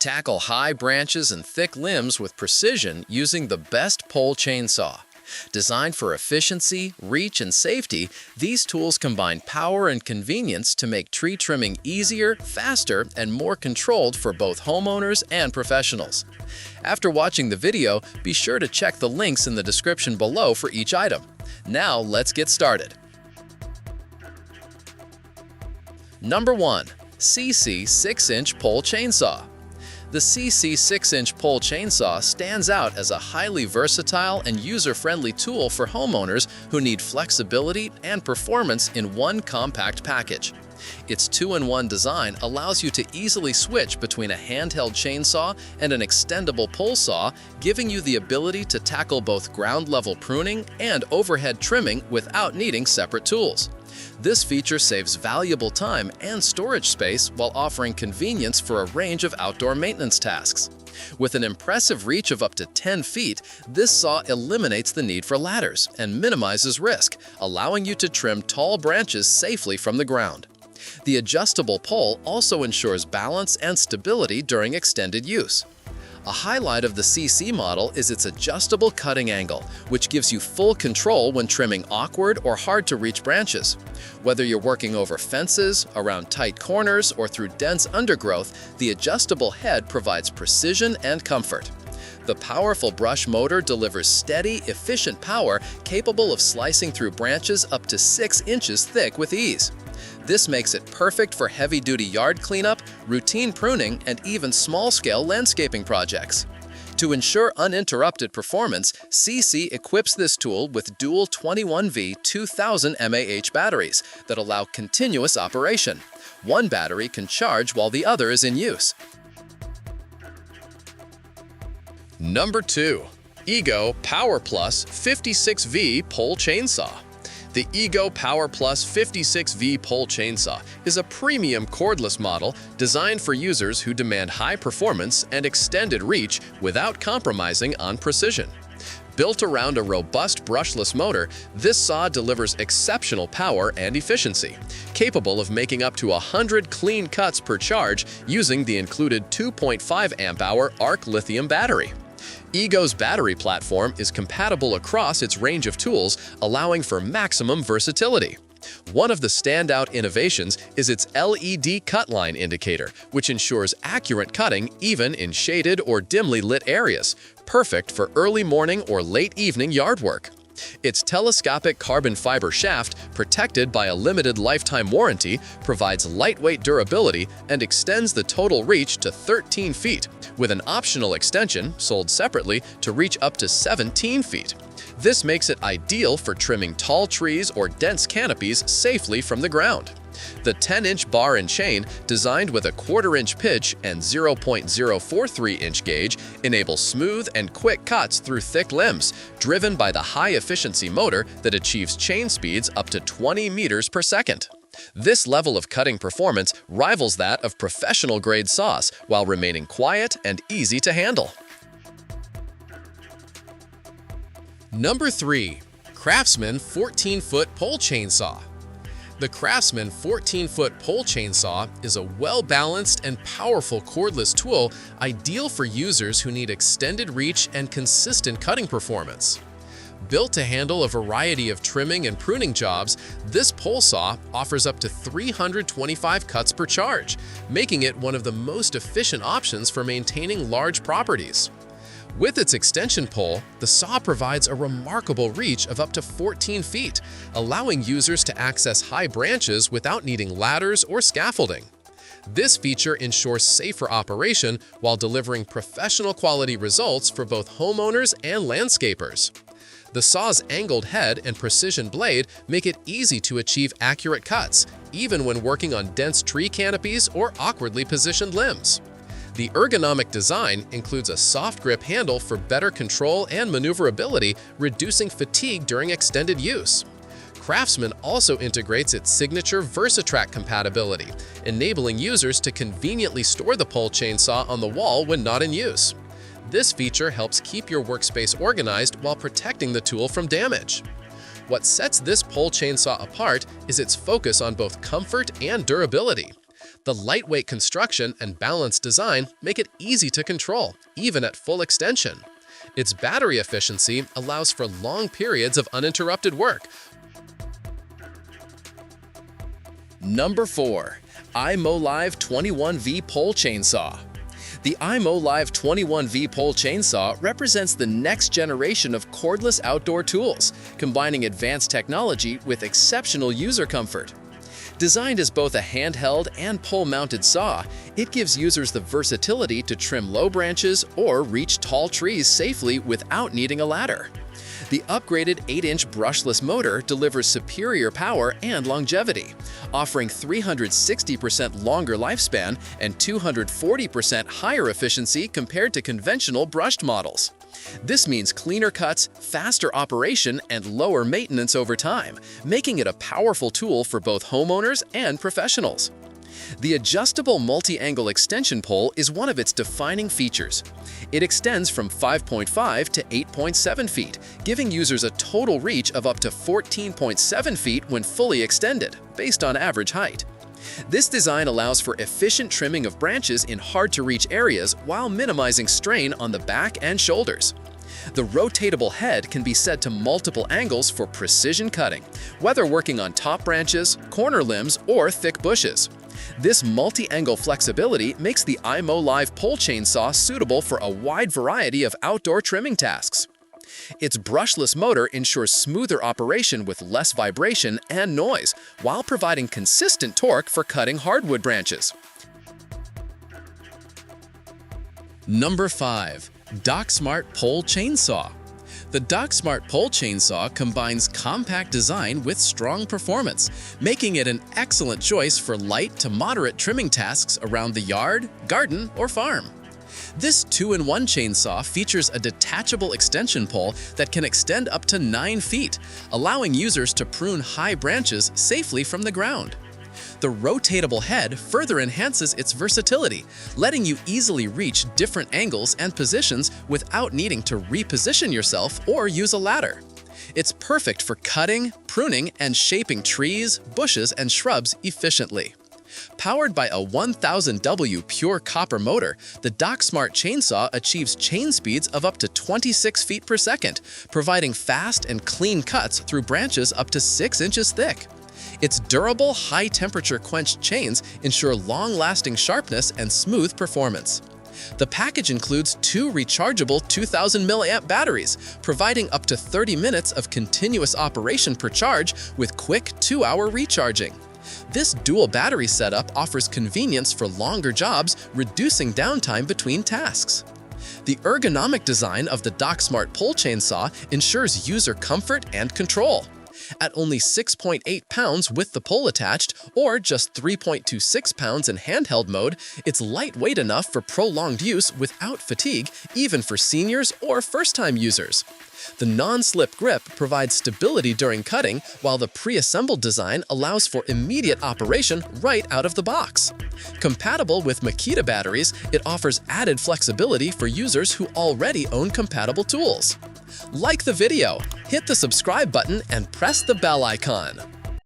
Tackle high branches and thick limbs with precision using the best pole chainsaw. Designed for efficiency, reach, and safety, these tools combine power and convenience to make tree trimming easier, faster, and more controlled for both homeowners and professionals. After watching the video, be sure to check the links in the description below for each item. Now let's get started. Number 1. SEESII 6-inch Pole Chainsaw. The SEESII 6-inch pole chainsaw stands out as a highly versatile and user-friendly tool for homeowners who need flexibility and performance in one compact package. Its 2-in-1 design allows you to easily switch between a handheld chainsaw and an extendable pole saw, giving you the ability to tackle both ground-level pruning and overhead trimming without needing separate tools. This feature saves valuable time and storage space while offering convenience for a range of outdoor maintenance tasks. With an impressive reach of up to 10 feet, this saw eliminates the need for ladders and minimizes risk, allowing you to trim tall branches safely from the ground. The adjustable pole also ensures balance and stability during extended use. A highlight of the SEESII model is its adjustable cutting angle, which gives you full control when trimming awkward or hard-to-reach branches. Whether you're working over fences, around tight corners, or through dense undergrowth, the adjustable head provides precision and comfort. The powerful brush motor delivers steady, efficient power capable of slicing through branches up to 6 inches thick with ease. This makes it perfect for heavy-duty yard cleanup, routine pruning, and even small-scale landscaping projects. To ensure uninterrupted performance, SEESII equips this tool with dual 21V 2000 mAh batteries that allow continuous operation. One battery can charge while the other is in use. Number 2. EGO Power Plus 56V Pole Chainsaw. The EGO Power Plus 56V pole chainsaw is a premium cordless model designed for users who demand high performance and extended reach without compromising on precision. Built around a robust brushless motor, this saw delivers exceptional power and efficiency, capable of making up to 100 clean cuts per charge using the included 2.5 amp-hour ARC lithium battery. EGO's battery platform is compatible across its range of tools, allowing for maximum versatility. One of the standout innovations is its LED cut line indicator, which ensures accurate cutting even in shaded or dimly lit areas, perfect for early morning or late evening yard work. Its telescopic carbon fiber shaft, protected by a limited lifetime warranty, provides lightweight durability and extends the total reach to 13 feet, with an optional extension, sold separately, to reach up to 17 feet. This makes it ideal for trimming tall trees or dense canopies safely from the ground. The 10-inch bar and chain, designed with a 1/4-inch pitch and 0.043-inch gauge, enables smooth and quick cuts through thick limbs, driven by the high-efficiency motor that achieves chain speeds up to 20 meters per second. This level of cutting performance rivals that of professional-grade saws while remaining quiet and easy to handle. Number 3. CRAFTSMAN 14-foot Pole Chainsaw. The CRAFTSMAN 14-foot pole chainsaw is a well-balanced and powerful cordless tool ideal for users who need extended reach and consistent cutting performance. Built to handle a variety of trimming and pruning jobs, this pole saw offers up to 325 cuts per charge, making it one of the most efficient options for maintaining large properties. With its extension pole, the saw provides a remarkable reach of up to 14 feet, allowing users to access high branches without needing ladders or scaffolding. This feature ensures safer operation while delivering professional quality results for both homeowners and landscapers. The saw's angled head and precision blade make it easy to achieve accurate cuts, even when working on dense tree canopies or awkwardly positioned limbs. The ergonomic design includes a soft grip handle for better control and maneuverability, reducing fatigue during extended use. CRAFTSMAN also integrates its signature VersaTrack compatibility, enabling users to conveniently store the pole chainsaw on the wall when not in use. This feature helps keep your workspace organized while protecting the tool from damage. What sets this pole chainsaw apart is its focus on both comfort and durability. The lightweight construction and balanced design make it easy to control, even at full extension. Its battery efficiency allows for long periods of uninterrupted work. Number 4. IMOUMLIVE 21V Pole Chainsaw. The IMOUMLIVE 21V pole chainsaw represents the next generation of cordless outdoor tools, combining advanced technology with exceptional user comfort. Designed as both a handheld and pole-mounted saw, it gives users the versatility to trim low branches or reach tall trees safely without needing a ladder. The upgraded 8-inch brushless motor delivers superior power and longevity, offering 360% longer lifespan and 240% higher efficiency compared to conventional brushed models. This means cleaner cuts, faster operation, and lower maintenance over time, making it a powerful tool for both homeowners and professionals. The adjustable multi-angle extension pole is one of its defining features. It extends from 5.5 to 8.7 feet, giving users a total reach of up to 14.7 feet when fully extended, based on average height. This design allows for efficient trimming of branches in hard-to-reach areas while minimizing strain on the back and shoulders. The rotatable head can be set to multiple angles for precision cutting, whether working on top branches, corner limbs, or thick bushes. This multi-angle flexibility makes the IMOUMLIVE pole chainsaw suitable for a wide variety of outdoor trimming tasks. Its brushless motor ensures smoother operation with less vibration and noise, while providing consistent torque for cutting hardwood branches. Number 5. DocSmart Pole Chainsaw. The DocSmart Pole Chainsaw combines compact design with strong performance, making it an excellent choice for light to moderate trimming tasks around the yard, garden, or farm. This 2-in-1 chainsaw features a detachable extension pole that can extend up to 9 feet, allowing users to prune high branches safely from the ground. The rotatable head further enhances its versatility, letting you easily reach different angles and positions without needing to reposition yourself or use a ladder. It's perfect for cutting, pruning, and shaping trees, bushes, and shrubs efficiently. Powered by a 1000W pure copper motor, the DocSmart chainsaw achieves chain speeds of up to 26 feet per second, providing fast and clean cuts through branches up to 6 inches thick. Its durable, high-temperature quenched chains ensure long-lasting sharpness and smooth performance. The package includes 2 rechargeable 2000 mAh batteries, providing up to 30 minutes of continuous operation per charge with quick 2-hour recharging. This dual battery setup offers convenience for longer jobs, reducing downtime between tasks. The ergonomic design of the DocSmart pole chainsaw ensures user comfort and control. At only 6.8 pounds with the pole attached, or just 3.26 pounds in handheld mode, it's lightweight enough for prolonged use without fatigue, even for seniors or first-time users. The non-slip grip provides stability during cutting, while the pre-assembled design allows for immediate operation right out of the box. Compatible with Makita batteries, it offers added flexibility for users who already own compatible tools. Like the video, hit the subscribe button, and press the bell icon.